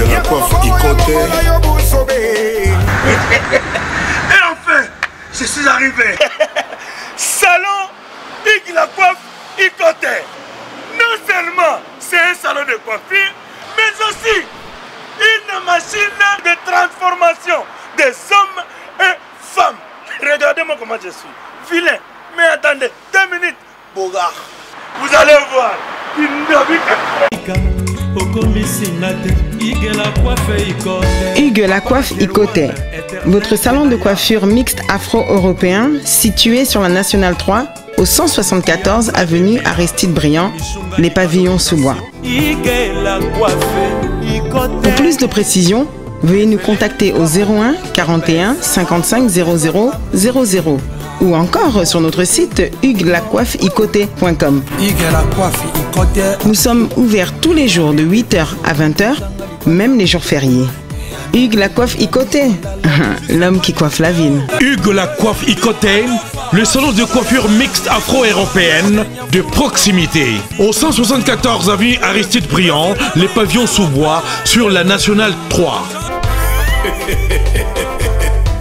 Hugues la coiffe Ikoté. Et enfin, je suis arrivé. Salon Hugues la coiffe Ikoté. Non seulement c'est un salon de coiffure, mais aussi une machine de transformation des hommes et femmes. Regardez-moi comment je suis. Vilain. Mais attendez, 2 minutes. Bogard. Vous allez voir. Hugues la coiffe Ikoté. Votre salon de coiffure mixte afro-européen situé sur la Nationale 3 au 174 avenue Aristide Briand, les pavillons sous bois. Pour plus de précisions, veuillez nous contacter au 01 41 55 00 00 ou encore sur notre site hugueslacoiffeikoté.com. Nous sommes ouverts tous les jours de 8h à 20h, même les jours fériés. Hugues la coiffe Ikoté, l'homme qui coiffe la ville. Hugues la coiffe Ikoté, le salon de coiffure mixte afro-européenne de proximité. Au 174 avenue Aristide Briand, les pavillons sous bois sur la Nationale 3.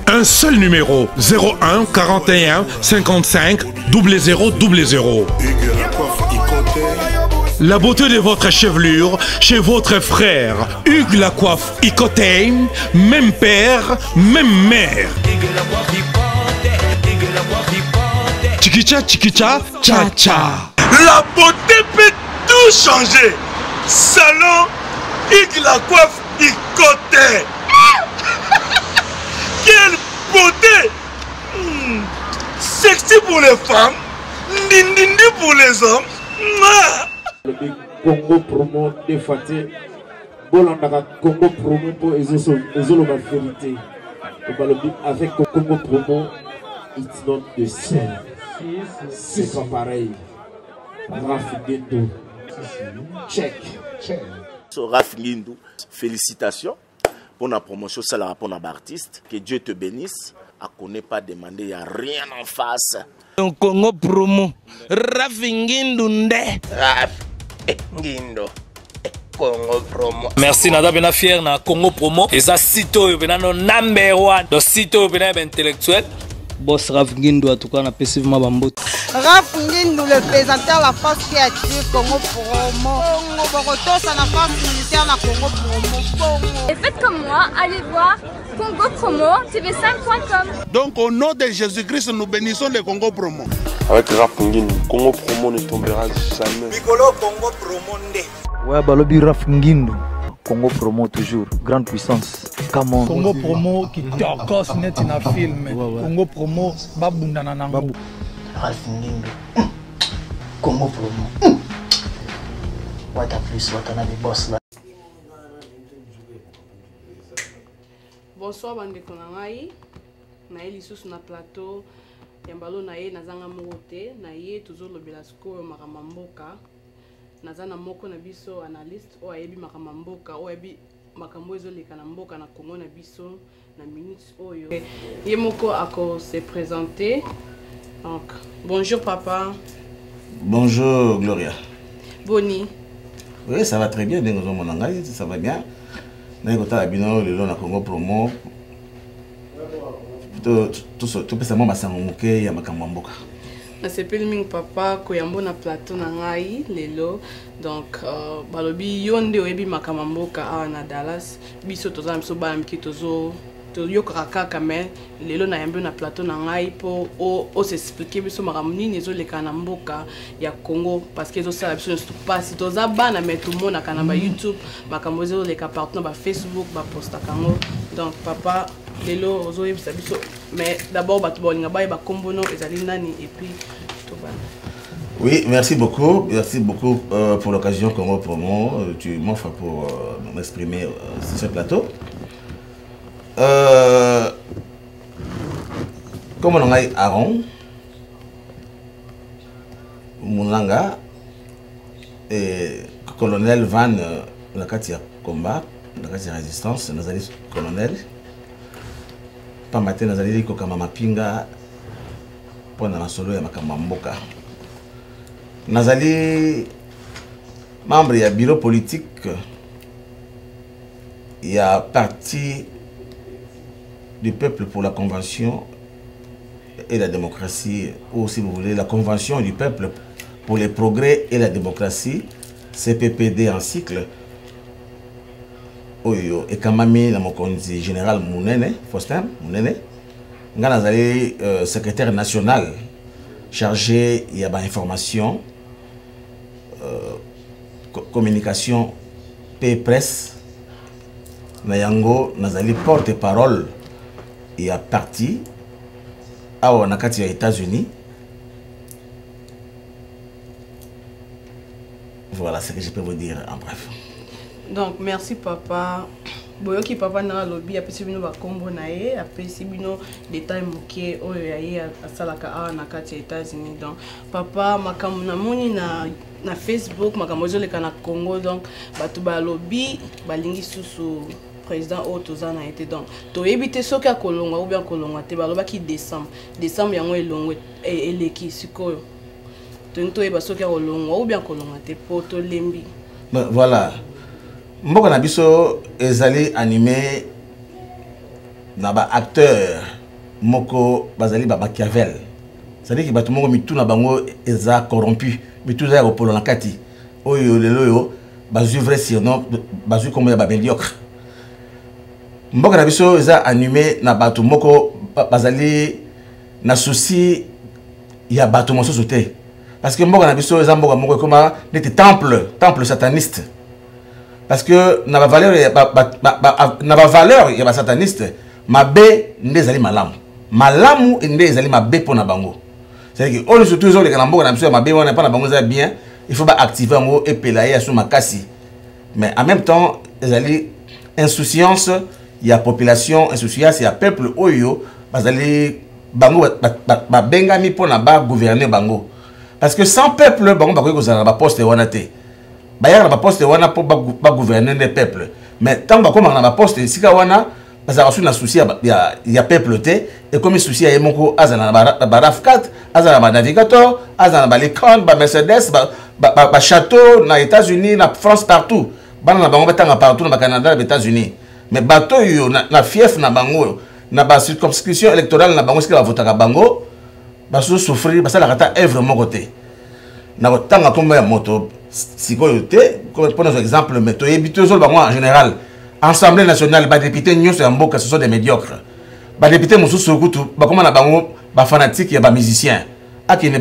Un seul numéro, 01 41 55 00 00. La beauté de votre chevelure chez votre frère. Hugues la coiffe Ikoté, même père, même mère. Chikicha, chikicha, cha cha. La beauté peut tout changer. Salon Hugues la coiffe Ikoté. Quelle beauté! Sexy pour les femmes, ndindi pour les hommes. Le Congo promo de Faté, Bolandaka Congo promo pour Ezolo ma vérité. Avec Congo promo, it's not the same. C'est pas pareil. Rafinguendo. Check. Rafinguendo, félicitations. Pour la promotion, c'est la rapport à l'artiste. Que Dieu te bénisse. À connaît pas demander, il n'y a rien en face. Congo promo. Rafinguendo nde. Rafinguendo. Congo promo. Merci nada bena fier na Congo promo. Et ça sito yo bena no number 1. Do sito yo bena intellectuel. Boss Rafinguendo en tout cas na passivement bambot. Rafinguendo le présentateur la force créative Congo promo. Congo Boroto ça la force militaire na Congo promo. Et faites comme moi, allez voir Congo Promo, tv5.com. Donc au nom de Jésus-Christ, nous bénissons le Congo Promo. Avec Rafinguendo, Congo Promo ne tombera jamais. Piccolo Congo Promo nde. Ouais, Balobi Rafinguendo, Congo Promo toujours, grande puissance. Come on. Congo Promo qui torcos net in a film. Congo Promo, babundana nango. Rafinguendo, Congo Promo. What a plus, what a boss là. Bonsoir bandeko na ngai na ye lisusu na plateau ya mbalo na ye nazanga moko te na ye tozolobela sikoyo makambo ya mboka naza na moko na biso analyste oyo ayebi makambo ya mboka oyo ayebi makambo ezoleka na mboka na Congo na biso na minute oyo ye moko ako se présenter. Donc bonjour papa. Bonjour Gloria. Boni. Oui, ça va très bien, ça va bien. Le Congo promo. Tout simplement, nasepeli mingi papa koyambo na plateau na ngai lelo donc balobi yo nde oyebi makambo mboka awa na Dallas biso toza biso bana miki toyokaka kaka me lelo na yambo na plateau na ngai po o s'expliquer biso makambo nini ezoleka na mboka ya Congo parce que ezosala biso nyonso pasi toza bana me tomonaka na ba YouTube makambo ezoleka partout na ba Facebook bapostaka yango donc papa lelo ozoyebisa biso mais d'abord bato balinga bayeba kombono ezali nani et puis tout va. Oui, merci beaucoup pour l'occasion Congo Promo. Tu m'offres pour m'exprimer sur ce plateau. Comme on a Aaron, Moulanga et colonel Van, la carte combat, la carte résistance, nous allons colonel. Pas matin, nous allons dire Mama Pinga pendant la solo et Makamba Mboka. Nous allons membre du bureau politique il y a parti du peuple pour la convention et la démocratie, ou si vous voulez, la convention du peuple pour les progrès et la démocratie, CPPD en cycle. Oyo, et Kamami, la mokonzi général Mounene, Faustin Mounene, Nganazali, secrétaire national chargé, il y a information, communication, presse, Nayango, Nazali porte-parole, il y a parti, à Nakati aux États-Unis. Voilà ce que je peux vous dire en bref. Donc, merci papa. Boyoki papa na lobby apesi bino ba kombo na ye apesi bino détail moké oyo ya ye asalaka a na kati ya États-Unis. Donc papa makambo na moni na Facebook makambo zoleka na Congo, donc bato ba lobby balingi susu président Otozana a été, donc to éviter soki a kolongwa ou bien kolongwa te baloba ki décembre yango elongwe eleki sikoyo to eba soki a kolongwa ou bien kolongwa te poto lembi. Voilà. Mboka na biso ezali animé na ba acteur moko bazali ba Machiavel. C'est-à-dire que bato moko mitu na bango eza corrompu, mitu za kopolo na kati. Oyo lelo yo bazui vrai surnom, bazui comme ya ba médiocre. Mboka na biso eza animé na bato moko bazali na souci ya bato mosusu te. Parce que mboka na biso eza mboka moko comme des temple sataniste. Parce que na valeur ya ba sataniste mabe ndezali malamu ndezali mabe pona bango. C'est-à-dire que on surtout les kanambo na biso mabe wana pa na bango za bien, il faut ba activer ngo et pelayer sur makasi. Mais en même temps ezali insouciance ya population, insouciance ya peuple oyo bazali bango ba bengami pona ba gouverner bango. Parce que sans peuple bango ba ko kozala ba poste wana te. Bayar na poste wana pour gouverner le peuple, mais tant que na poste sika wana bazara su na souci ya peuple te, et comme souci ya moko azana na RAV4, azana na navigateur, azana na Lincoln, ba Mercedes, ba château na États-Unis, na France, partout bana na bango betanga partout na Canada, na États-Unis. Mais bateau yo na fief na bango na ba circonscription électorale na bango sika ba votaka bango ba souffrir ba sala kata œuvre moko te na tanga komba ya moto. Si vous prenez un exemple, mais en général, Assemblée nationale, les députés ce sont des médiocres. Les députés sont des fanatiques, des musiciens. Qui ne sont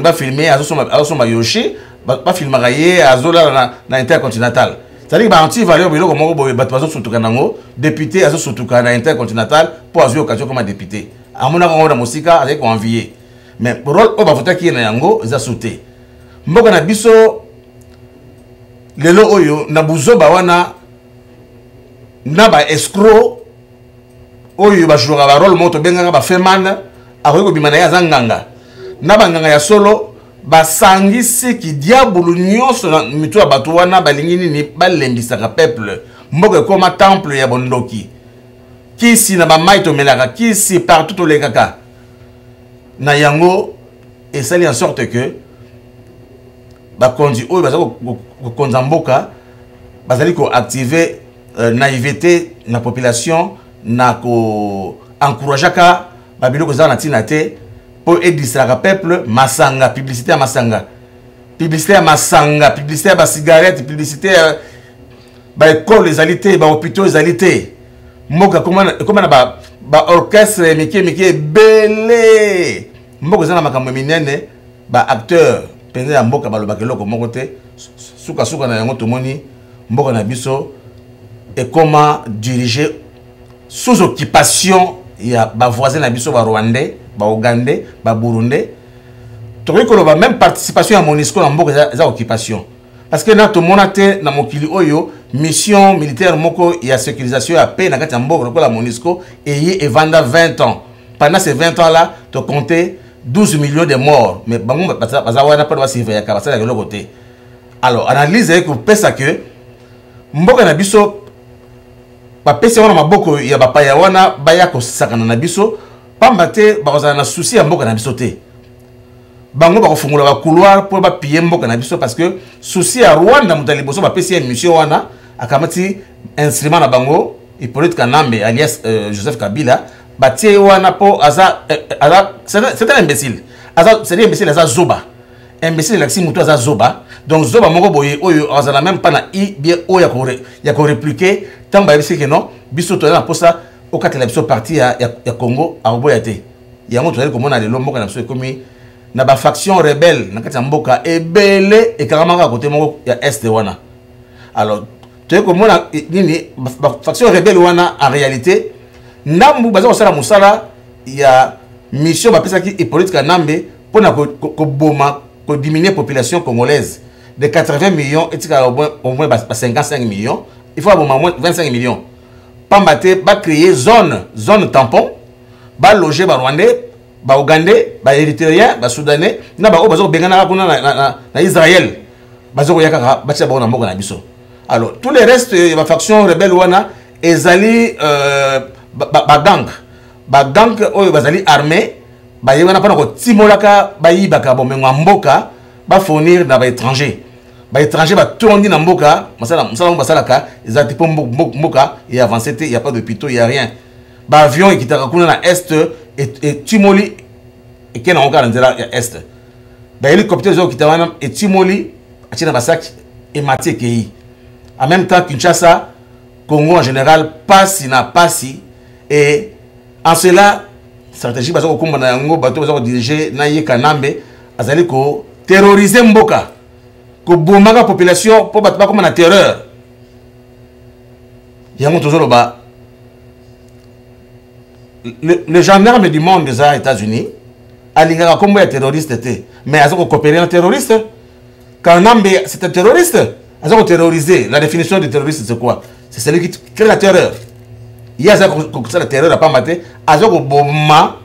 pas filmés, ils sont pas yoshi, pas filmés, ils sont dans l'intercontinental. C'est-à-dire que les valeurs, les députés sont dans l'intercontinental pour avoir occasion comme député. À mon avis, on a musique avec envié. Mais pour le rôle, qui est yango, ils ont sauté. Mboka na biso lelo oyo na buzoba wana na ba escroc oyo ba jouera ba rôle moto benga ba femana akoyiko bimana ya zanganga na banganga ya solo ba sangisi ki diabolo nyonso na mitu ya bato wana balingi nini balembisaka peuple. Mboka koma temple ya bondoki kisi na ba maito melaka kisi partout to lekaka na yango esali en sorte que bakonzi oyo bazali kokonza mboka bazali ko activer naïveté na population na ko encourager ka babiloko za na tina te pour distraire peuple masanga publicité ya masanga publicité ya ba cigarette publicité ba école les alités ba hôpitaux les alités mboka comment na ba orchestre mike belé mboka za na makambo minene ba acteur pendant ya mboka balobaka eloko moko te suka na yango tomoni mboka na biso et comment diriger sous occupation ya ba voisins na biso ba Rwandais, ba Ougandais, ba Burundais. Tokoki koloba même participation ya MONUSCO na mboka za occupation. Parce que na tomona te na mokili oyo mission militaire moko ya sécurisation ya paix na kati ya mboka lokola MONUSCO et vanda 20 ans. Pendant ces 20 ans là, to compter 12 millions de morts. Mais bango bazawana pas surveiller ya kabasa ya côté. Alors analyse que pesa que mboka na biso ba pesa wana maboko ya bapaya wana baya ko sakana na biso pamba te bakozana na souci ya mboka na biso te. Bango ba ko fungula ba couloir pour ba piller mboka na biso parce que souci ya Rwanda mutaliboso ba pesa mission wana akamati instrument na bango Hippolyte Kanambe alias Joseph Kabila batie wana po aza c'est un imbécile c'est un imbécile aza zoba imbécile laxi muto aza zoba donc zoba moko boye oyo azana même pas na i bien oyo ya ko répliquer tant ba que non biso to na posa au katela biso parti ya Congo a boyate yango to komona lelo moko na biso komi na ba faction rebelle na kati ya mboka ebele e karamanga côté moko ya est wana alors tu komona nini ba faction rebelle wana en réalité ndambu baza sala musala ya mission ba pesa ki Hippolyte Kanambe pona ko boma ko diminuer population congolaise de 80 millions et au moins 55 millions il faut au moins 25 millions pambate ba créer zone tampon ba loger ba Rwandais ba Ougandais ba Érythréens ba Soudanais na ba bazo bengana kuna na Israël bazo yaka ba tsa ba na moko na biso. Alors tous les restes ba faction rebelle wana ezali ba gang oyo bazali armée ba yebana pana ko timolaka ba yibaka bomengo mboka ba fournir na ba étranger ba tourner na mboka masala basalaka ezati po mboka et avancé il y a pas d'hôpitaux il y a rien ba avion ekitaka kuna na est et Timoli et qui n'a encore dans est ba hélicoptère zo kitawana et Timoli atina basak et Maté Kei en même temps Kinshasa Congo en général passe et en cela stratégie bazo ko na yango bato bazo diriger na ye Kanambe azali ko terroriser mboka ko bomaka population pour bato ba comme na terreur yango tozolo ba le gendarme du monde des États-Unis alingaka comme un terroriste était mais azo coopérer un terroriste Kanambe c'est un terroriste azo terroriser la définition de terroriste c'est quoi c'est celui qui crée la terreur il y a ça la terreur à pas mater azo ko boma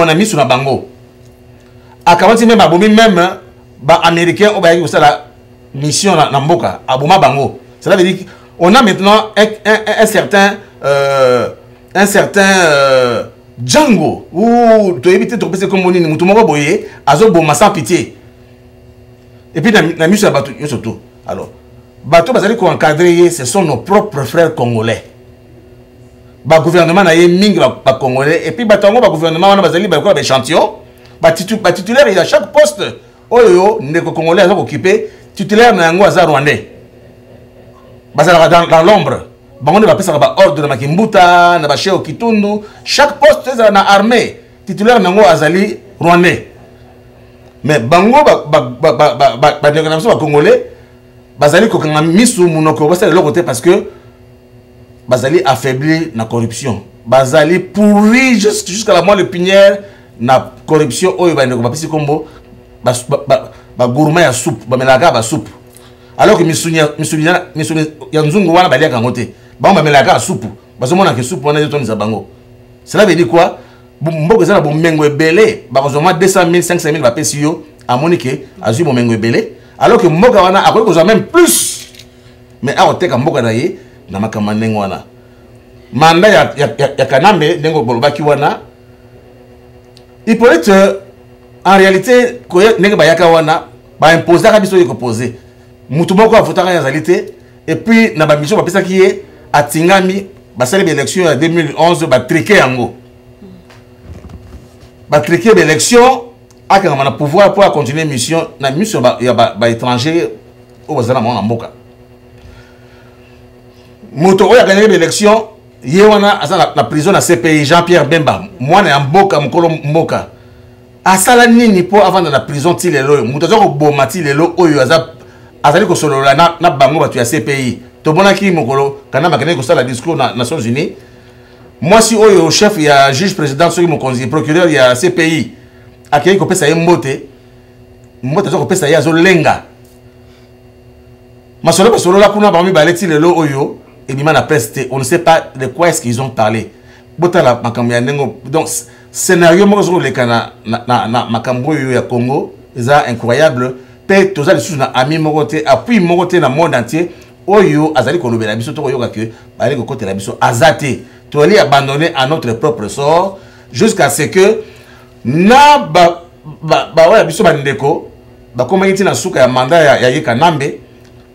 na misu na bango akamati même abomi même ba américain ou ba yi la mission na mboka aboma bango cela veut dire on a maintenant un certain Django ou to éviter de passer comme on dit mutu moko boye azo boma sans pitié et puis na misu na bato surtout alors bato bazali ko encadrer ce sont nos propres frères congolais ba gouvernement na ye mingi ba congolais et puis batango ba gouvernement wana bazali ba ko ba échantillon ba titulaire il a chaque poste oyo ndeko congolais azo occuper titulaire na yango aza rwandais bazala dans l'ombre bango ba pesa ba ordre na Kimbuta na ba Cheo Kitundu chaque poste na armée titulaire nango azali rwandais mais bango ba négociation ba congolais bazali ko kanga misu munoko basala le côté parce que bazali affaibli na corruption bazali pourri jusqu'à la moelle épinière na corruption oyo ba ndeko ba pesi kombo ba gourmet ya soupe ba melaka ba soupe alors que misunya ya nzungu wana balia kangote ba melaka soupe bazomona ke soupe wana yeto nza bango cela veut dire quoi mboko za na bomengo ebele ba kozoma 200,000 500,000 ba pesi yo amoni ke azui bomengo ebele alors que mboka wana akoki kozwa même plus mais akoteka mboka na ye na makama ndenge wana manda ya Kanambe ndenge bolobaki wana Hippolyte en réalité koye ndenge bayaka wana ba imposer ka biso yeko poser mutu moko avotaka ya zalité et puis na ba mission ba pesa ki ye atingami ba sala élection en 2011 ba triquer yango ba triquer l'élection akanga na pouvoir pour continuer mission na mission ba étranger au bazana mona mboka moto oya gagné l'élection ye wana asa na prison na CPI Jean-Pierre Bemba mwana ya mboka mukolo mboka asala nini po avant na prison ti lelo moto zo ko boma ti lelo oyo azali ko solola na bango batu ya CPI to bonaki mukolo kana makane ko sala discours na Nations Unies moi si oyo chef ya juge président soki mokonzi procureur ya CPI akei ko pesa ye mbote zo ko pesa ye azo lenga masolo basolola kuna ba mi baleti lelo oyo et bima na presse on ne sait pas de quoi est-ce qu'ils ont parlé botala makambo ya ndengo donc scénario moko zo le kana na makambo yo ya Congo eza incroyable pe toza lisusu na ami moko te appui moko te na monde entier oyo azali ko lobela biso to yoka ke bali ko kotela biso azate to ali abandonner à notre propre sort jusqu'à ce que na ba wala biso bandeko ba komaki na suka ya mandat ya Kanambe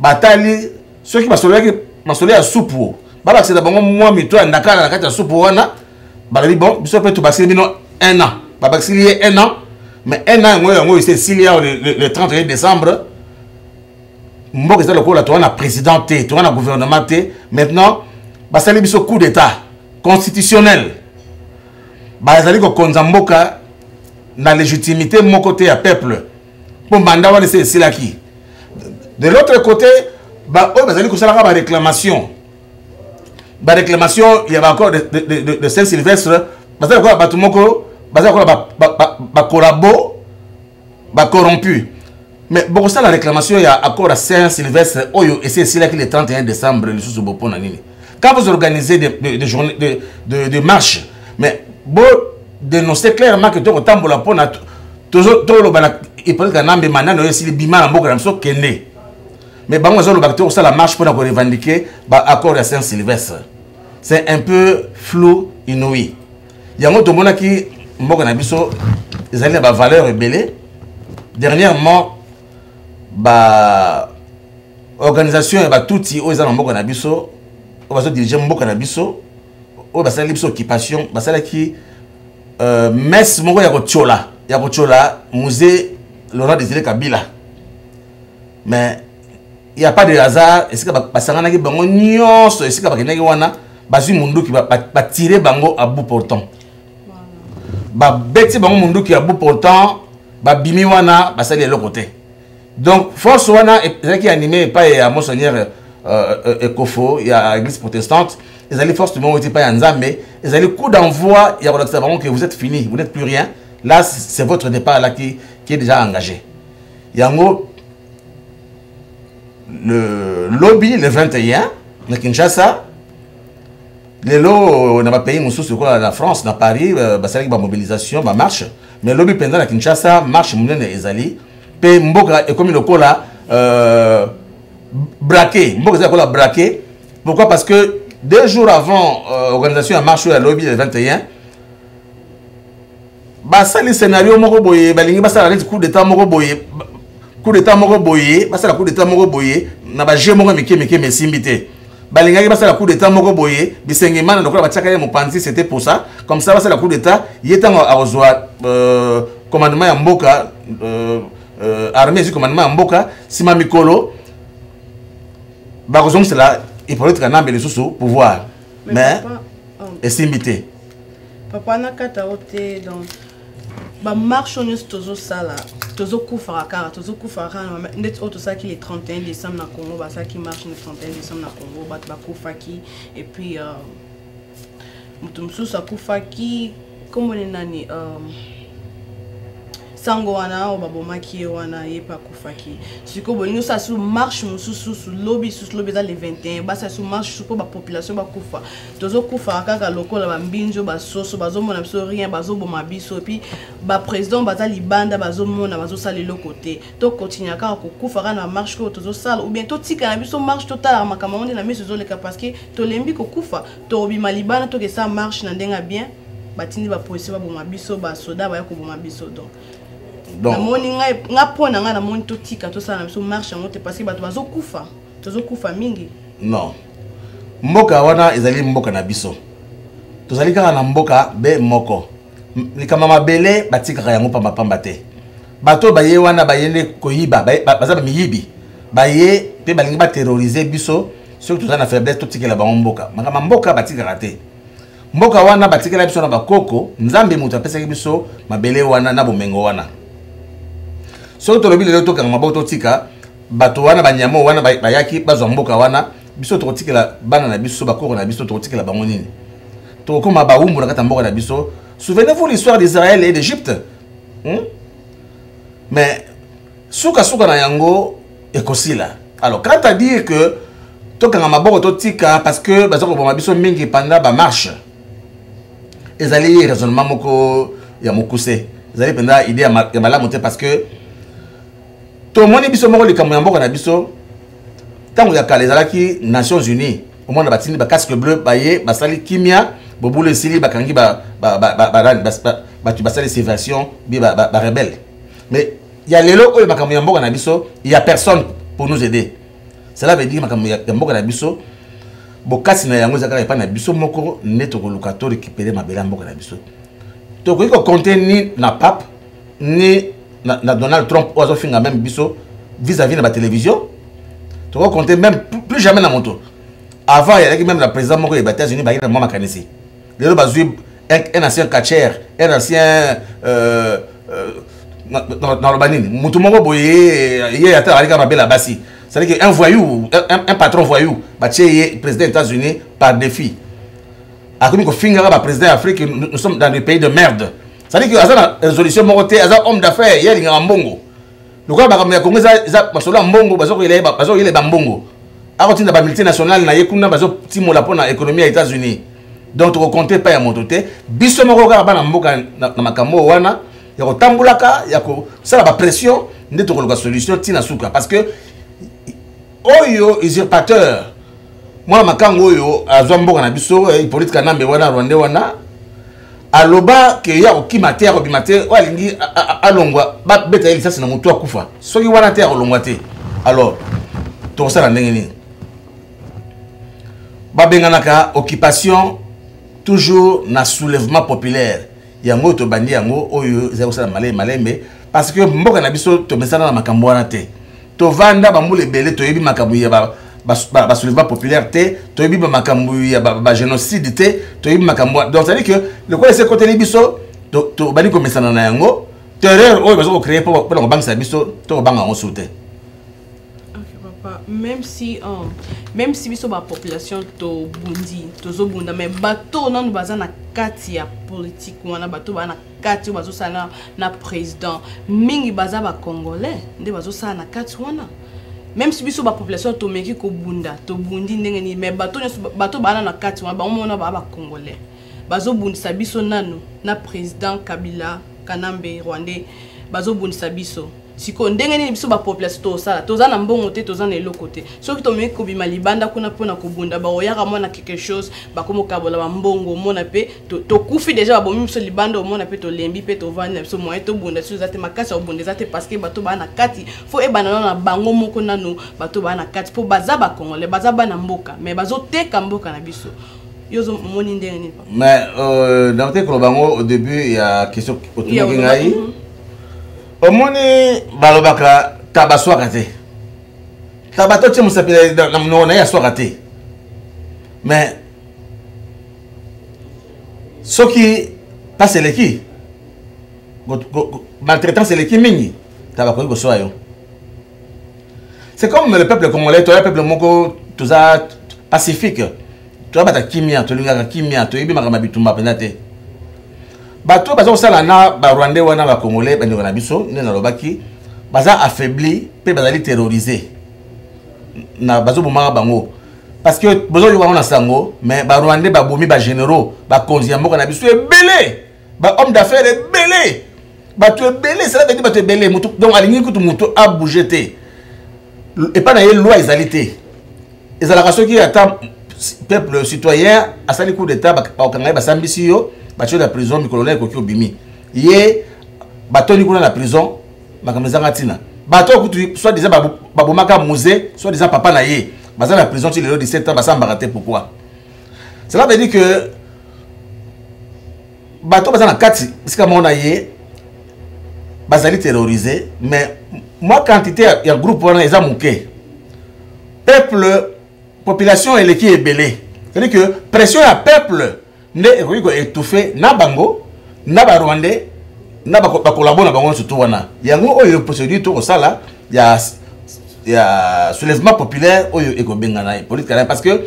batali ceux qui basolaki masolo ya soupe baba c'est d'abord moi mito ndaka na kati ya soupe wana bali bon biso peut tout passer bino 1 an baba s'il 1 an mais 1 an moi c'est s'il y a le 31 décembre mboka c'est le ko la toi na président té toi na gouvernement té maintenant basali biso coup d'état constitutionnel bazali ko konza mboka na légitimité mon côté à peuple pour mandat wana c'est silaki de l'autre côté bazali ko sala ba réclamation il y avait encore de Saint-Sylvestre bazali ko batu moko bazali ko ba collabo ba corrompu mais bon ça la réclamation il y a accord à Saint-Sylvestre oyo et c'est silaki le 31 décembre le sous bopo na nini quand vous organisez des journées de marche mais bon dénoncer clairement que tout tambola pona toujours tout le bana il peut que nambe manano yesi bima na mboka na so kende mais bango zo le bacteur ça la marche pour revendiquer ba accord à Saint-Sylvestre c'est un peu flou inouï yango to mona ki mboka na biso ezali ba valeur rebelle dernièrement ba organisation ba touti o ezana mboka na biso o baso diriger mboka na biso o basala biso occupation basala ki messe moko ya kochola musée Laurent Désiré Kabila mais il y a pas de hasard est-ce que basangana ki bango nyonso est-ce que bakendaki wana bazui munduki ba tirer bango à bout portant ba beti bango munduki à bout portant ba bimi wana basali le côté donc force wana qui animé pas à monseigneur Ekofo il y a l'église protestante les alliés force du monde n'étaient pas en Zambé les alliés coup d'envoi il y a vraiment que vous êtes fini vous n'êtes plus rien là c'est votre départ là qui est déjà engagé il y a un mot le lobby le 21 na Kinshasa les lots n'a pas payé mon sous quoi la France na Paris c'est avec ma mobilisation ma marche mais le lobby pendant la Kinshasa marche mon les alliés paye mboka et comme le cola braqué mboka cola braqué pourquoi parce que 2 jours avant organisation à marche à lobby le 21 ça le scénario moko boye balingi ça la coup d'état moko boye ça la coup d'état moko boye na ba jemo meke mesimbité balingi ça la coup d'état moko boye bisengema na lokola batiaka ye mopanzi c'était pour ça comme ça la coup d'état yetango azwa commandement ya mboka armée du commandement ya mboka sima mikolo ba raison c'est là il faut être nambe les sous pouvoir mais esimbité papa na kata ote donc ba marche on est toujours ça là toujours kufara net auto ça qui le 31 décembre na Congo ba ça qui marche le 31 décembre na Congo ba kufaki et puis mutumsu sa kufaki comme on est nani sango wana o babomaki wana yepa kufaki siko bolingo sa sous marche sous lobby dans les 21 ba sa sous marche sous ba population ba kufa tozo kufa kaka lokola ba mbinjo ba soso bazo mona biso rien bazo boma biso puis ba président baza libanda bazo mona bazo sala le côté to continuer kaka ko kufa na marche ko tozo sala ou bien to tika na biso marche total makama on na miso zo le parce que to lembi ko kufa to bima libanda to ke ça marche na ndenga bien batindi ba policier ba boma biso ba soda ba ko boma biso donc na moni nga pona nga na moni to tika to sala biso marche ngote parce que bato bazo kufa mingi non mboka wana ezali mboka na biso tozali kaka na mboka be moko likama mabele batika yango pamba te bato baye wana bayende koyiba baza miyibi baye pe balingi ba terroriser biso surtout tozana faiblesse to tikela bango mboka makama mboka batika te mboka wana batikela biso na bakoko nzambe mutu apesa biso mabele wana na bomengo wana so to lobi le to kanga maboto tika bato wana banyamo wana bayaki bazwa mboka wana biso to tikela bana na biso bakoko na biso to tikela bango nini to koma ba umbu na kata mboka na biso souvenez-vous l'histoire d'Israël et d'Égypte mais suka na yango ekosila alors quand tu dire que to kanga maboko to tika parce que bazako boma biso mingi pendant ba marche ezali raisonnement moko ya mokuse ezali pendant idée ya malamu te parce que to moni biso moko likambo ya mboka na biso tango ya kala ezalaki Nations Unies au moins na batini ba casque bleu baye basali kimia bobule sili bakangi tu basali civilisation bi ba rebelle mais il y a lelo oyo makambo ya mboka na biso il y a personne pour nous aider cela veut dire makambo ya mboka na biso bokasi na yango zakaka epa na biso moko neto ko lukato récupérer mabela mboka na biso to ko compter ni na pape ni na Donald Trump ozo finga même biso vis-à-vis de la télévision to ko compter même plus jamais na moto avant il y avait même la président moko des États-Unis ba ina mama kanisi lelo bazui un ancien catcher un ancien dans le banini mutu moko boye yé ata alika mabela basi. C'est-à-dire qu'un voyou, un patron voyou, bah le président des États-Unis par défi. A comme Fingara, le président d'Afrique, nous sommes dans des pays de merde. C'est-à-dire que la résolution morotée, un homme d'affaires, il y a un mbongo. Le gars, il y a un mbongo, il y a un mbongo. Alors, il y a une multinationale, il y a une économie aux États-Unis. Donc, tu ne comptes pas à mon côté. Biso moko ga bana mboka na makambo wana, ya ko tambulaka, ya ko sala ba pression, ndeto ko solution tina suka parce que oyo usurpateur moi makango oyo azwa mboka na biso politique na mbe wana Rwanda wana aloba ke ya okimate ya obimate walingi alongwa ba beta ile sasa na mutu akufa soki wana te alongwa te alors to sala ndenge nini ba benganaka occupation toujours na soulèvement populaire yango to bandi yango oyo za kosala malembe parce que mboka na biso to mesana na makambo wana te to vanda ba mule belé to yebi makambu ya ba soulèvement populaire te to yebi ba makambu ya ba génocide te to yebi makambu donc ça dit que le quoi c'est côté libiso to bani ko mesana na yango terreur oyo bazo créer pour na banque sa biso to banga on sauter. Même si biso ba population to bundi to zo bunda mais bato nanu baza na kati ya politique wana bato ba na kati bazo sala na président mingi baza ba congolais nde bazo sala na kati wana même si biso ba population to meki ko bunda to bundi ndenge ni mais bato bana na kati wana ba mona ba congolais bazo bundisa biso nanu na président Kabila Kanambe Rwandais bazo bundisa biso siko ndenge ni biso ba population to sala toza na mbongo te toza na eloko te soki to meki ko bima libanda kuna pona ko bunda ba oyaka mona quelque chose ba komo kabola ba mbongo mona pe to kufi déjà ba bomi biso libanda mona pe to lembi pe to vanda biso moyen to bunda so zate makasa obunda zate parce que bato ba na kati fo e banana na bango moko nanu bato ba na kati po baza ba congolais baza ba na mboka mais bazo teka mboka na biso yozo moni ndenge ni mais dans te ko bango au début il y a question autonomie ngai omoni balobaka tabaswaka te tabato tse musapela na mnona ya swaka te mais soki passe leki maltraitance leki mingi tabako ko soyo c'est comme le peuple congolais toi le peuple moko toza pacifique toi bata kimia to lingaka kimia to yibi makama bitumba penate bato bazo sala na ba Rwandais wana ba Congolais ba na biso ne na lobaki baza affaibli pe bazali terrorisé na bazo bomaka bango parce que bozo yo wana sango mais ba Rwandais ba bomi ba généraux ba konzi mboka na biso ebele ba homme d'affaires ebele bato ebele cela veut dire bato ebele mutu donc alingi kutu mutu a bouger te et pas na loi ezalité ezalaka soki ata peuple citoyen asali coup d'état ba okanga ba sambisi yo bacho la prison mi colonel koki obimi ye bato ni kuna la prison makamezanga tina bato kutu soit disant babomaka musée soit disant papa na ye baza la prison til le 17 ans basa mbaraté pourquoi cela veut dire que bato baza na kati sika mona ye bazali terrorisé mais moi quantité ya groupe wana eza muke peuple population elle qui est belé c'est-à-dire que pression ya peuple ne ekoki étouffé na bango na ba Rwandais na ba collaborer na bango surtout wana yango oyo procédure to sala ya soulèvement populaire oyo ekobengana politique parce que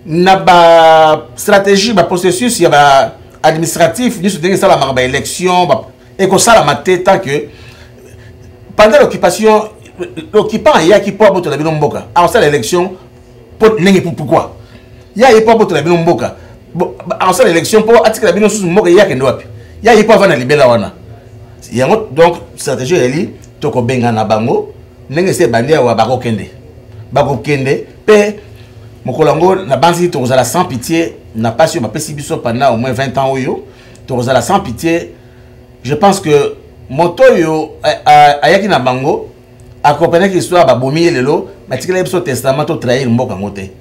na ba stratégie ba processus ya ba administratif ni soutenu ça la élection et que ça la maté tant que pendant l'occupation l'occupant il y a qui peut boto la binomboka alors ça l'élection pour nengi pourquoi il y a pas boto la binomboka en ça l'élection pour attirer la bino sous mboka il y a kendo wapi il y a pas vana libela wana yango donc stratégie eli to ko benga na bango nengi se bandia wa bako kende pe mokolango na banzi to kozala sans pitié n'a pas sur ma pesibiso pendant au moins 20 ans oyo to kozala sans pitié. Je pense que moto yo ayaki na bango accompagner l'histoire ba bomi lelo matikela biso testament to trahir mboka ngote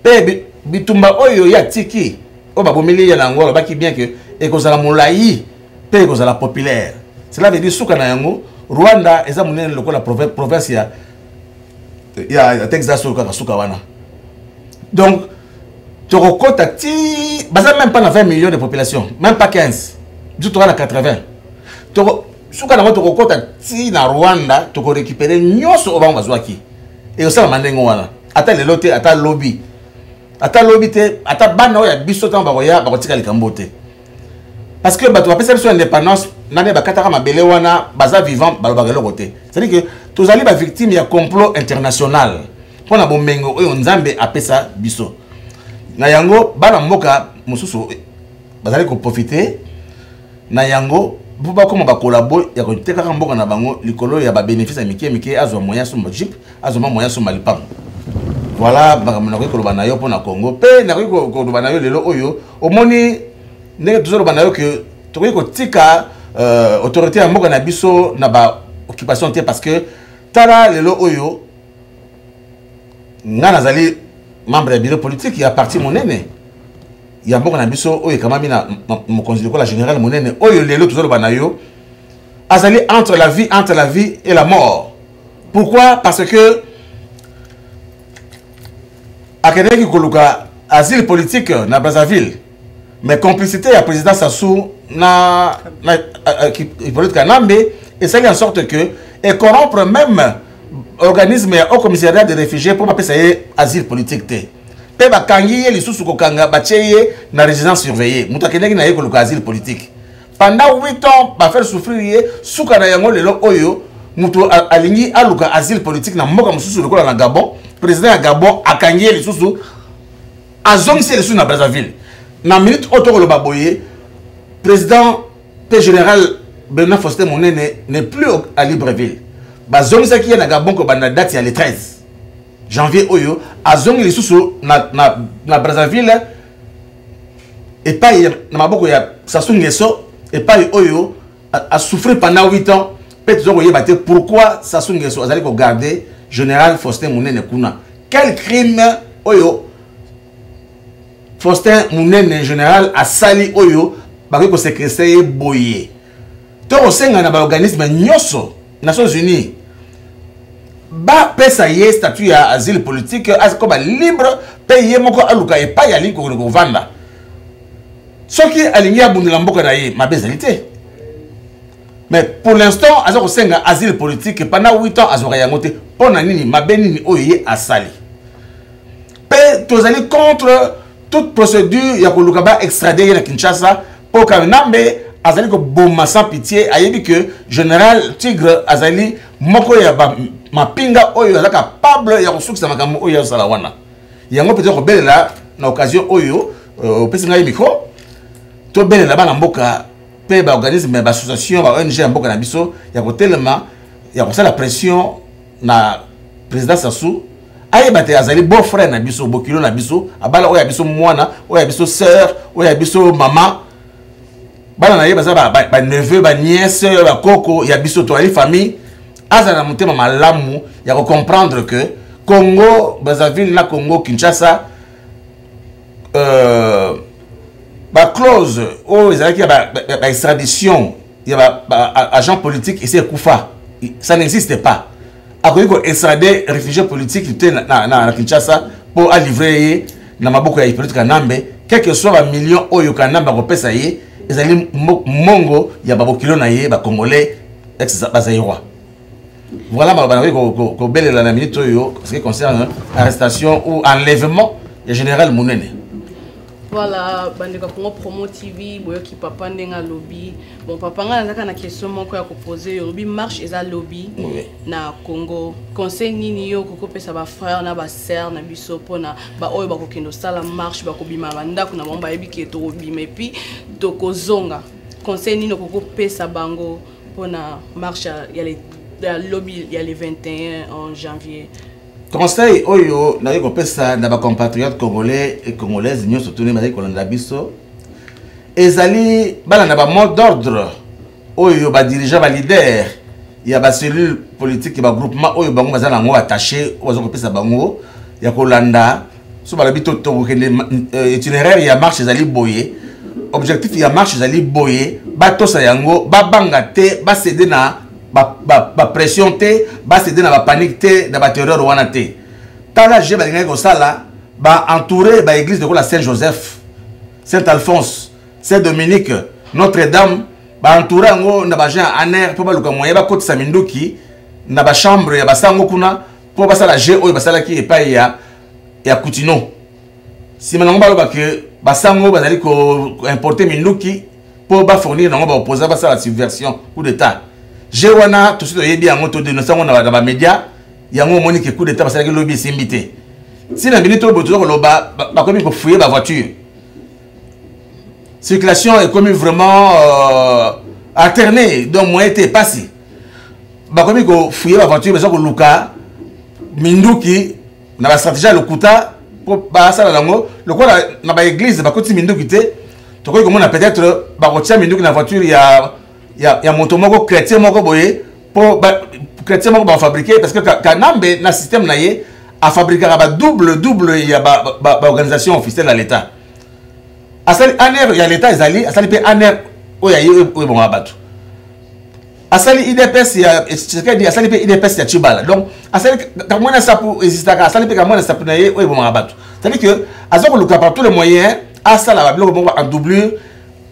pe bitumba oyo ya tiki o ba bomeli ya nango ba ki bien que et que ça la molai pe que ça la populaire cela veut dire suka na yango Rwanda eza munene lokola province ya Texas ka suka wana donc Torokota ti baza même pas na 20 millions de population même pas 15 du tout à 80 suka na Torokota ti na Rwanda to ko récupérer nyoso o ba bazwaki et au ça mandengo wana ata le loté ata lobby te ata bana ya biso tan ba koya ba kotika likambo te parce que bato ba pesa son indépendance nane ba kataka mabele wana baza vivant ba lobaka loko te c'est à dire que tozali ba victime ya complot international pona bomengo oyo nzambe apesa biso na yango bana mboka mususu bazali ko profiter na yango buba koma ba collabo ya ko teka mboka na bango likolo ya ba bénéfice mike azwa moyen sur jeep azwa moyen sur malipang. Voilà, na ko koloba na yo pona Congo pe na ko koloba na yo lelo oyo omoni ne toujours ba na yo que to ko tika autorité ya mboka na biso na ba occupation te parce que tala lelo oyo ngana zali membre ya bureau politique ya parti monene ya mboka na biso oyo kamami na mokonzi ko la général monene oyo lelo toujours ba na yo azali entre la vie et la mort. Pourquoi? Parce que Akedeki koluka asile politique na Brazzaville mais complicité à président Sassou na Hippolyte Kanambe et ça en sorte que et corrompre même organisme au commissariat de réfugiés pour pas payer asile politique te pe ba kangi les sous kokanga ba cheye na résidence surveillée mutakeneki na koluka asile politique pendant 8 ans ba faire souffrir suka na yango lelo oyo mutu alingi aluka asile politique na mboka mususu lokola na Gabon. Président à Gabon a gagné les sous à Zongsi les sous na Brazzaville. Na minute auto le baboye président P général Bernard Faustin Monene n'est plus à Libreville. Ba Zongsi qui est na Gabon ko banda date ya le 13 janvier oyo a Zongsi les sous na Brazzaville et pas na maboko ya Sassou Nguesso et pas oyo a souffert pendant 8 ans. Peut-être que pourquoi Sassou Nguesso a ko garder Général Faustin Mounene Kuna. Quel crime oyo Faustin Mounene général a sali oyo bako ko séquestrer boyé. To senga na ba organisme nyoso Nations Unies. Ba pesa ye statut ya asile politique as ko ba libre payer moko aluka e pa ya liko ko vanda. Soki alingi abundela mboka na ye mabezalité. Mais pour l'instant, Azoko Senga asile politique pendant 8 ans Azoko Yangote pour nini mabenini oye asali. Pe tozali contre toute procédure ya kolukaba extradé na Kinshasa pour Kanambe azali ko boma sans pitié ayebi que général Tigre azali moko ya mapinga oyo azaka capable ya kosukisa makambo oyo sala wana. Yango peut être belela na occasion oyo pesinga micro to belela bana mboka pe ba organisme ba association ba ONG mboka na biso ya ko tellement ya ko la pression na président Sassou aye bate azali beau frère na biso bokilo na biso abala oya biso mwana oya biso sœur oya biso maman bana na ye baza ba neveu ba nièce ba koko ya biso to ali famille azana mutema malamu ya ko comprendre que Congo Brazzaville na Congo Kinshasa ba clause oh ezalaki ba extradition ya ba agent politique ici Koufa ça n'existe pas akoki ko extrader réfugié politique na Kinshasa pour à livrer na maboko ya Hippolyte Kanambe quel que soit ba million oyo Kanambe ko pesa ye ezali mongo ya babokilo na ye ba congolais ex bazaïrois. Voilà ma banaki ko belela na minute oyo ce qui concerne arrestation ou enlèvement du général Mounene. Voilà, bandeko Congo Promo TV, boyoki papa ndenga lobby. Bon papa nga nazaka na question moko ya ko poser lobby marche eza lobby na Congo. Conseil nini yo koko pesa ba frère na ba sœur na biso pona ba oyo ba kokendo sala marche ba kobima bandako na bomba yebiki to bima et puis to kozonga. Conseil nini koko pesa bango pona marche ya le lobby ya le 21 en janvier. Conseil oyo na yeko pesa na ba compatriotes congolais et congolaises nyo surtout na ko landa biso ezali bala na ba mot d'ordre oyo ba dirigeant ba leader ya ba cellule politique ba groupement oyo bango bazala ngo attaché ozo ko pesa bango ya ko landa so balobi to itinéraire ya marche ezali boye objectif ya marche ezali boye batosa yango babanga te basede na ba pression te basede na ba panique te na ba terreur wana te tala je balinga kosala ba entouré ba église de la Saint Joseph, Saint Alphonse, Saint Dominique, Notre-Dame ba entouré yango na ba gens aner po baluka moyen ba kotisa minduki na ba chambre ya basango kuna po basala je oyo basala ki epai ya Coutino. Si maintenant ba que basango bazali ko importer minduki po ba fournir nango ba opposer basala la subversion coup d'état. Je wana tout suite yebi yango to dénoncer ngo na ba média yango moni ke coup d'état basala ki lobby simbité. Si la minute au toujours ba comme il faut fouiller la voiture. Circulation est comme vraiment alternée donc moi était passé. Ba comme il faut fouiller la voiture besoin que luka minduki na ba stratégie le kuta pour ba ça la ngo le quoi na ba église ba koti minduki te to ko comme on a peut-être ba kotia minduki na voiture ya moto moko chrétien moko boye pour chrétien moko ba fabriquer parce que kanambe na système na ye a fabriquer ba double il y a ba organisation officielle à l'état asali aner ya l'état ezali asali pe aner oya bon abatu asali IDPS ya c'est-à-dire asali pe IDPS ya Chibala donc asali kamona sapu existaka asali pe kamona sapu na ye bon abatu c'est-à-dire que azoko luka par tous les moyens asala ba biloko en doublure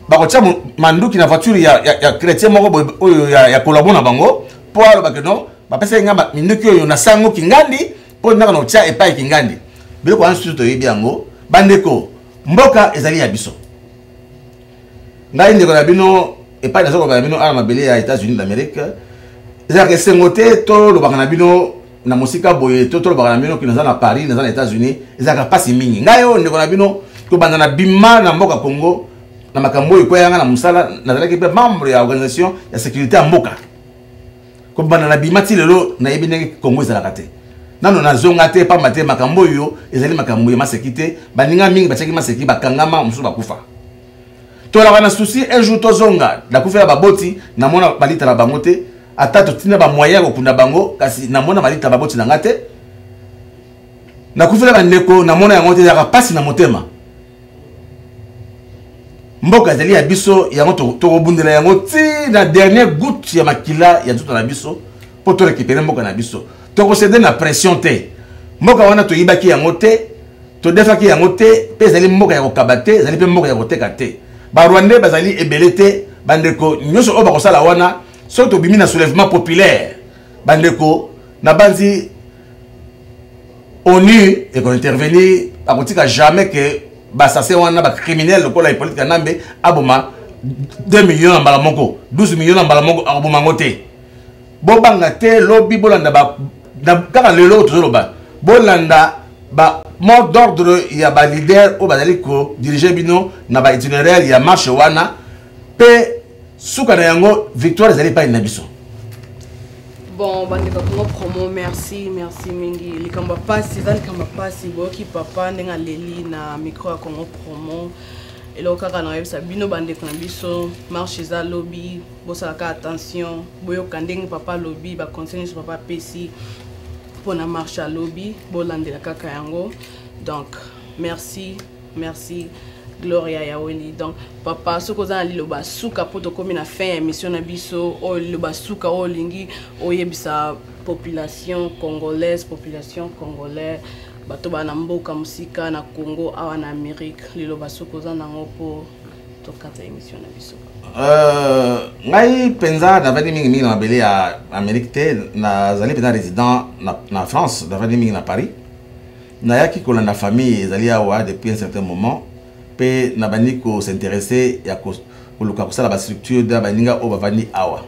ba kotia manduki na voiture ya chrétien moko oyo ya kolabona bango po alo ba que non ba pesa ngamba minduki oyo na sango kingandi po ndaka no tia epai kingandi biloko ensuite to yebi yango bandeko mboka ezali ya biso ngai ndeko na bino epai na soko ba bino ala mabele ya États-Unis d'Amérique ezali que sengote to lo bana bino na musika boye to lo bana bino ki na Paris na États-Unis ezali pasi mingi ngai yo ndeko na bino to banda na bima na mboka Congo na makambo iko yanga na musala na zalaki pe membre ya organisation ya sécurité ya mboka ko banda na bima ti lelo na yebi ndenge Congo ezalaka te nano na zonga te pa mate makambo yo ezali makambo ya masekite baninga mingi bachaki maseki bakangama musu bakufa to la bana souci un jour to zonga da kufela baboti na mona balita la bango te ata to tina ba moyen ko kunda bango kasi na mona balita baboti na ngate na kufela bandeko na mona yango te ya pasi na motema mboka ezali ya biso yango to kobundela yango ti na dernière goutte ya makila ya tuta na biso po to récupérer mboka na biso to concéder na pression te mboka wana to yibaki yango te to defaki yango te pe ezali mboka ya kokabate ezali pe mboka ya koteka te ba Rwandais bazali ebele te bandeko nyoso oba kosala wana so to bimi na soulèvement populaire bandeko na banzi ONU et qu'on intervenir à kotika jamais que basase wana ba criminel ko la politique nambe aboma 2 millions mbala moko 12 millions mbala moko aboma ngote bobanga te lobby bolanda ba kaka lelo tozoloba bolanda ba mot d'ordre ya ba leader o bazali ko diriger bino na ba itinéraire ya marche wana pe suka na yango victoire ezali pa na biso. Bon, bandeko Congo Promo, merci mingi. Likamba pasi, likamba pasi, boki papa ndenga leli na micro ya Congo Promo. Elo kaka na yebisa bino bandeko na biso, marche za lobby, bosalaka attention, boyo kandenge papa lobby, ba conseiller sur papa PC pour na marche à lobby, bolandela kaka yango. Donc, merci. Gloria Yaweli. Donc, papa, ce qu'on a dit, le basuka pour te comme une fin émission na biso, o le basuka o lingi, o yebisa population congolaise, bato ba na mboka musika na Congo awa na Amérique, le basuka za na ngopo to kata émission na biso. Ngai penza davadi mingi na mabele ya Amérique te na zali penza résident na France, davadi mingi na Paris. Na yaki ko na famille ezali awa depuis un certain moment. Pe na bandi ko s'intéresser ya ko luka kosala ba structure da baninga o bavandi awa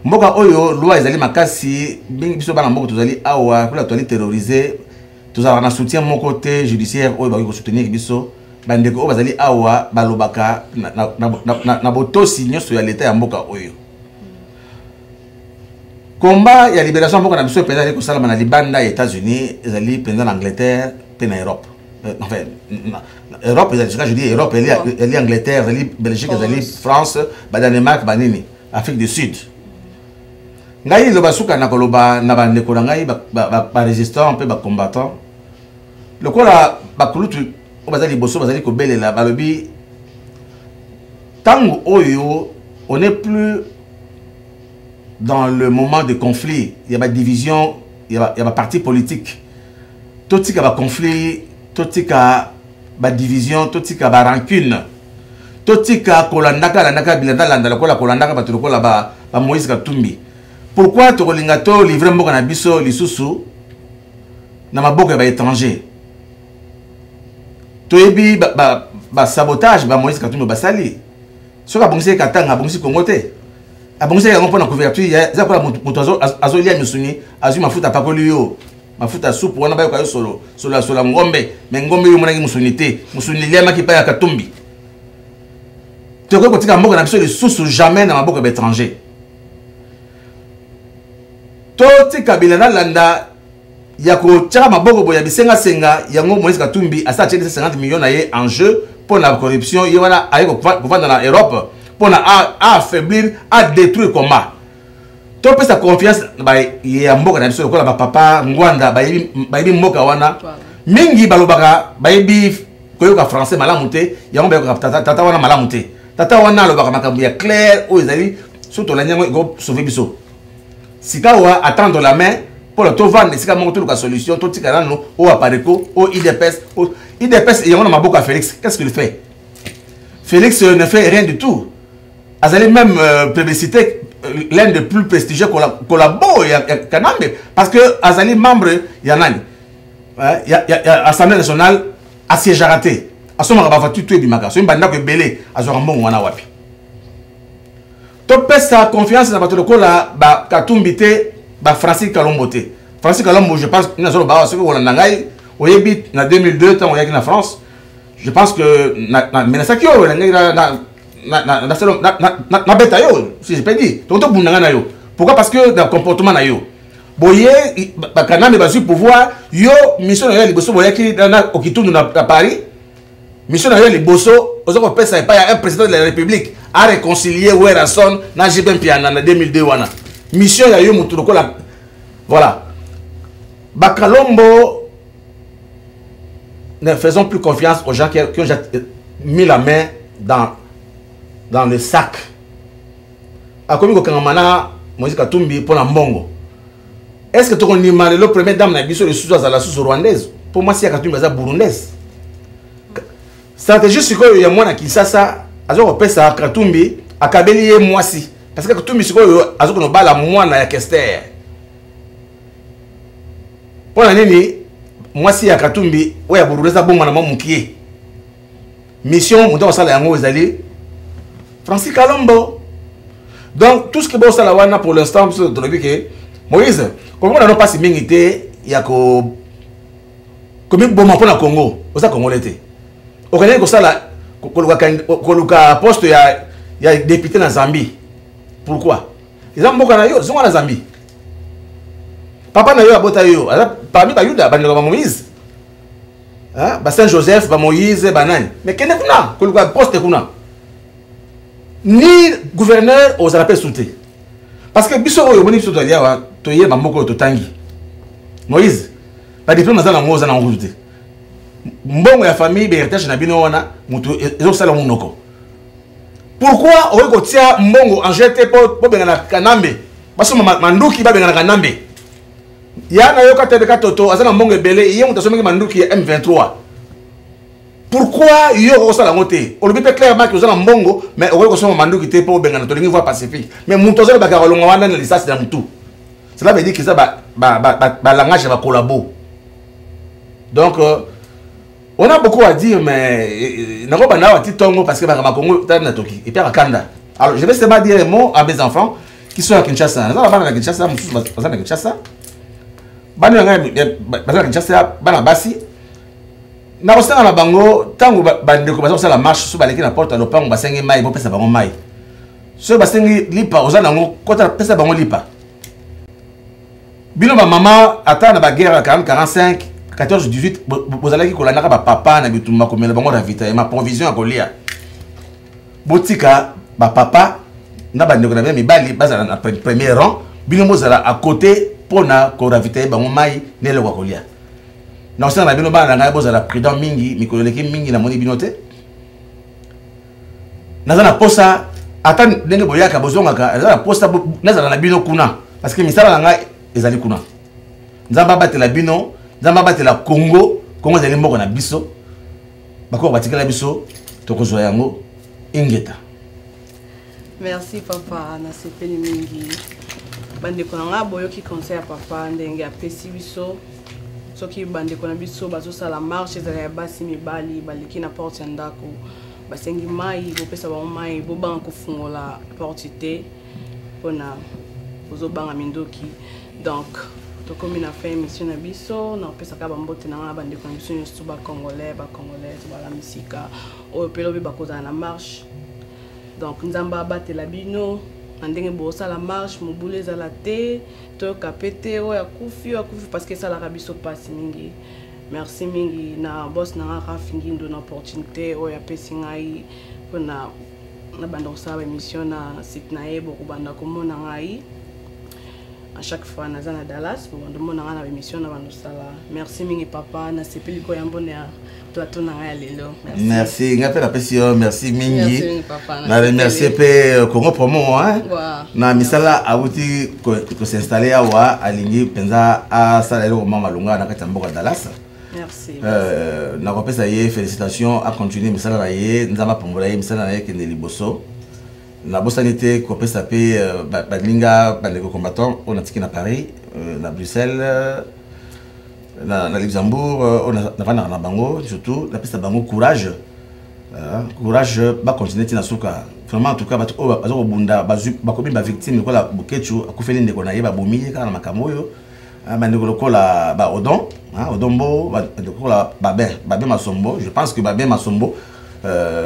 mboka oyo loi ezali makasi bingi biso bana mboka tozali awa pour la toile terroriser tozala na soutien mon côté judiciaire oyo ba ko soutenir biso bandeko o bazali awa balobaka na botosi nyoso ya l'état ya mboka oyo combat ya libération mboka na biso pendant ko sala na libanda ya États-Unis ezali pendant l'Angleterre pe na Europe. Enfin, Europe, je dis Europe, elle est Angleterre, elle est Belgique, elle est France, Danemark, Banini, Afrique du Sud. Ngai le basuka na koloba na bandeko ngai ba résistant, pe ba combattant. Le quoi là, bakulutu, on va dire les bosso, on va dire que belle là, balobi. Tango oyo, on n'est plus dans le moment de conflit. Il y a ma division, il y a ma parti politique. Tout ce qui a conflit, tout ce qui a ma division, tout ce qui a ma rancune. Tout ce qui a kolandaka, landaka, bilanda, landa, la kolandaka, batuloko là bas, Moïse Katumbi. Pourquoi tu relingato livrer mon canabiso, l'isusu, na maboka ba étranger? Tu ebi ba sabotage, ba Moïse Katumbi basali. Ce qu'a pensé Katanga, pensé Congote. A pensé qu'il y a une couverture, il y a un azolia misuni, azu mafuta pakolio, mafuta soupe, on a pas eu solo, la ngombe, mais ngombe yo monaki musunité, musunilia maki pa ya Katumbi. Tu crois que tu as mboka na biso les sous jamais na maboka ba étranger. Toti kabila na landa ya ko tshaka maboko boya bisenga senga yango Moïse Katumbi asa tsheli 50 millions na ye en jeu pour la corruption y wana ayo ko vendre en Europe pour affaiblir, à détruire combat. To pesa confiance ba ya mboka na biso ko la papa ngwanda ba yebi mboka wana mingi balobaka ba yebi koyoka français malamu te yango ba tata wana malamu te tata wana lobaka makambo ya clair o ezali surtout la nyango go sauver biso sikawa attendre la main pour le tout vendre sika monter la solution tout tika no o apareko o IDPS et on a maboka Félix qu'est-ce qu'il fait? Félix ne fait rien du tout. Azali même publicité l'un des plus prestigieux collabo Kanambe parce que Azali membre yanani il y a Assemblée nationale assiège raté asoma ba fatu tout bimaka so mbanda ko belé azora mbongo wana wapi to pesa confiance na bato lokola ba Katumbi te ba Francis Kalombo te. Francis Kalombo je pense na zo ba so ko na ngai oyebi na 2002 tant oyaki na France je pense que na menasaki o na beta yo si je peux dire to to bunanga na yo pourquoi parce que dans comportement na yo boye ba Kanambe ba su pouvoir yo mission na liboso boyaki na okitundu na Paris mission na liboso ozoko pesa pa ya un président de la République a réconcilier Werason na JP Piana na 2002 wana mission ya yo mutu lokola voilà Bakalombo ne faisons plus confiance aux gens qui ont mis la main dans le sac. A comme Kangamana, Moïse Katumbi pour la Mbongo. Est-ce que tu connais le premier dame na biso le sous à la sous rwandaise? Pour moi, c'est Katumbi est burundaise. Stratégie c'est que y a moi na Kinshasa, azo pesa Katumbi akabeli ye mwasi. Parce que Katumbi c'est que azo ko bala mwana ya Kester. Pour la nini mwasi ya Katumbi oya burundaise bongo na mamukie. Mission muto sala yango ezali Francis Kalombo. Donc tout ce que bon sala wana pour l'instant c'est de que Moïse comme on n'a pas si mingité ya ko comme bon pour na Congo au ça Congo l'été au Kenya ko sala ko luka poste ya député na Zambie. Pourquoi ils ont beaucoup na yo sont na Zambie papa na yo abota yo parmi ba yuda ba Moïse hein ba Saint-Joseph ba Moïse ba nani mais kene kuna ko luka poste kuna ni gouverneur aux appels souté parce que biso oyo moni biso to aliawa to yeba moko to tangi Moïse ba diplôme za na ngoza na nguzute mbongo ya famille héritage na bino wana mutu ezo sala munoko pourquoi oyo ko tia mbongo en jeté po benga na Kanambe baso manduki ba benga na Kanambe yana yo katebe toto azana mbongo ebele iye mutu asomeki manduki ya M23 pourquoi yo ko sala ngote o lobi pe clairement que ozana mbongo mais o ko soma manduki te po benga na to lingi voie pacifique mais mutu azala ba karolonga wana na lisasi na mutu cela veut dire que ça ba langage va collabo donc on a beaucoup à dire mais na ko bana wa titongo parce que ba Congo na toki et puis à Kanda. Alors je vais seulement dire un mot à mes enfants qui sont à Kinshasa. Na bana na Kinshasa mutu bazana Kinshasa bana ngai bazana Kinshasa bana basi na osala na bango tango bandeko bazo la marche so baleki na porte à lopango basengi mai bo pesa bango mai so basengi lipa ozana ngo kota pesa bango lipa bino ba mama ata na ba guerre 45 14 18 bozalaki kolandaka ba papa na bitumba komela bango ravitaillement provision ya kolia botika ba papa na bandeko na mibali bazala na premier rang bino mozala à côté pona ko ravitailler bango mai nele kwa kolia na osala na bino bana ngai bozala prudent mingi mikolo leki mingi na moni bino te naza na posa ata ndenge boyaka bozongaka naza na posa nazala na bino kuna parce que misala na ngai ezali kuna nzamba batela bino nzamba batela Congo ezali moko na biso bakoko batikala biso tokozwa yango ingeta. Merci papa na sepeli mingi bandeko na nga boyoki conseil ya papa ndenge apesi biso soki bandeko na biso bazosala marche ezala ya basi mibali baleki na porte ya ndako basengi mai bopesa bango mai bobanga kofungola porte te mpona ozobanga mindoki. Donc tokomi na fin émission na biso na opesaka bambote na nga bandeko na biso nyonso bacongolais bala misika oyo mpe lobi bakozala na marche. Donc nzamba abatela bino na ndenge bosala marche mobulu ezala te toyoka pe te oyo akufi parce que esalaka biso mpasi mingi. Merci mingi na boss na nga Raf Ngindu na opportunité oyo apesi ngai mpona nabanda kosala émission na site na ye bokobanda komona ngai à chaque fois naza na Dallas bokobanda komona ngai na émission na banda kosala. Merci mingi papa na sepeli ko yambone ya plateau na ngai lelo. Merci nga pe napesi yo merci mingi na remercier pe Congo Promo na misala awuti ko s'installer awa alingi penza a sala eloko mama lunga na kati ya mboka Dallas. Merci. Na kopesa ye félicitations à continuer misala na ye nzamba pombola ye misala na ye kende liboso na bosanité kopesa pe badlinga bandeko combattant on a tiki na Paris na Bruxelles na Luxembourg on a vana na bango surtout la pesa bango courage ba continuer tina suka vraiment en tout cas bazo bunda bakomi ba victime ko la bukechu akufeli ndeko na ye ba bomi kana makambo yo bandeko lokola ba odon odombo bandeko la babe masombo. Je pense que babe masombo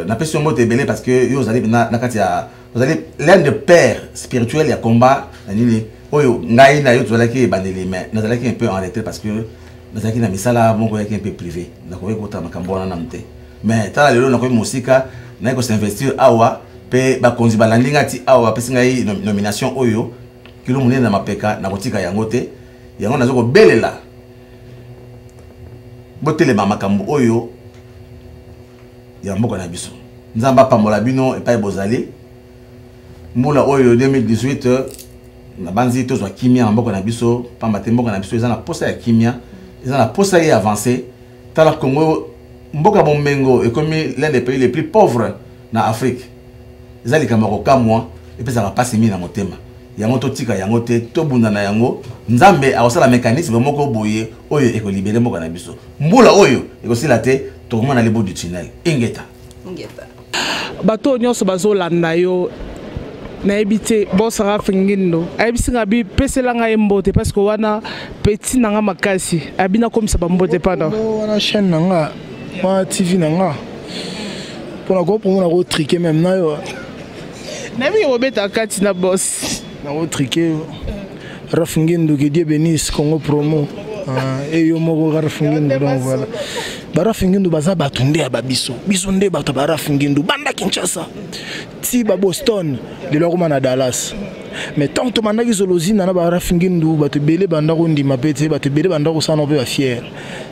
na pesi mot ebele parce que yo zali na kati ya vous allez l'un de père spirituel ya combat nani oyo ngai na yo tozalaki bandeli mais nazalaki un peu en retrait parce que nazalaki na misala moko yaki un peu privé nakoki kota makambo wana na mte mais tala lelo nakoki mosika na ko s'investir awa pe bakonzi balandinga ti awa apesi ngai nomination oyo kilo munene na mapeka na kotika yango te yango nazo ko belela botelema makambo oyo ya mboka na biso nzamba pambola bino epai bozali mbula oyo 2018 na banzi tozwa kimia na mboka na biso pamba te mboka na biso eza na posa ya kimia eza na posa ya avancer tala Congo mboka bombengo ekomi l'un des pays les plus pauvres na Afrique eza likambo kamwa epesa pasi mi na motema yango totika yango te tobunda na yango nzambe akosala mécanisme moko boye oyo ekolibere mboka na biso mbula oyo ekosila te tokomona lebo du tunnel ingeta bato nyonso bazolanda yo nayebi te boss Raf Ngindu ayebisinga bi peselanga ye mbote parce que wana petit nanga makasi abina komisa bambote pana wana chaîne nanga wana TV nanga pona ko pona ko triquer même na yo nayebi obeta kati na boss na ko triquer Raf Ngindu que Dieu bénisse Congo Promo et yo moko Raf Ngindu donc voilà Raf Ngindu baza batunde ya babiso biso nde bato ba Raf Ngindu banda Kinshasa ti ba Boston de la Roma na Dallas mais tant que mandaki zolozina na ba Raf Ngindu bato belé banda ko ndima pete bato belé banda ko sana pe ba fier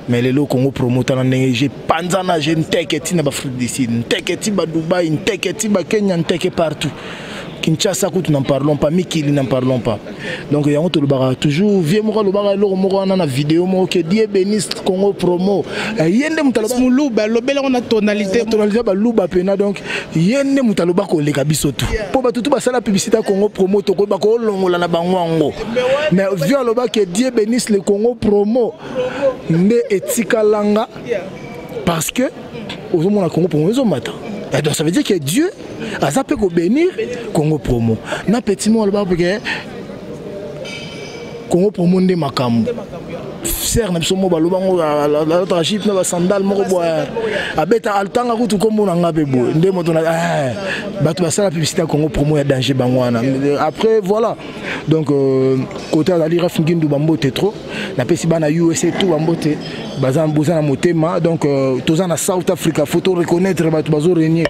mais le Congo Promo tana ndenge je panzana je nteke ti na ba Afrique du Sud nteke ti ba Dubaï nteke ti ba Kenya nteke partout Kinshasa kutu n'en parlons pas, Mikili n'en parlons pas. Donc il y a toujours vieux moko le baga lo moko na vidéo mo que Dieu bénisse Congo Promo. Yende mutaloba muluba lobela on a tonalité ba luba pena donc yende mutaloba ko leka bisoto. Po ba tutu ba sala publicité Congo Promo to ko ba ko longola na bangwango. Mais vieux loba que Dieu bénisse le Congo Promo. Nde etika langa parce que au moment la Congo Promo ils ont matin. Et donc ça veut dire que Dieu a ça peut bénir Congo Promo. Na petit mot là-bas parce que Congo Promo ndé makambo. Ser na biso mo balobango la trachip na ba sandal moko boya. Abeta altanga kutu kombo na ngabe boy. Ndé moto na bato ba sala publicité Congo Promo ya danger bangwana. Après voilà. Donc côté ali Raf Ngindu bambote trop. Na pesi bana USA tout bambote. Bazan bozana motema donc tozana South Africa faut reconnaître bato bazo régner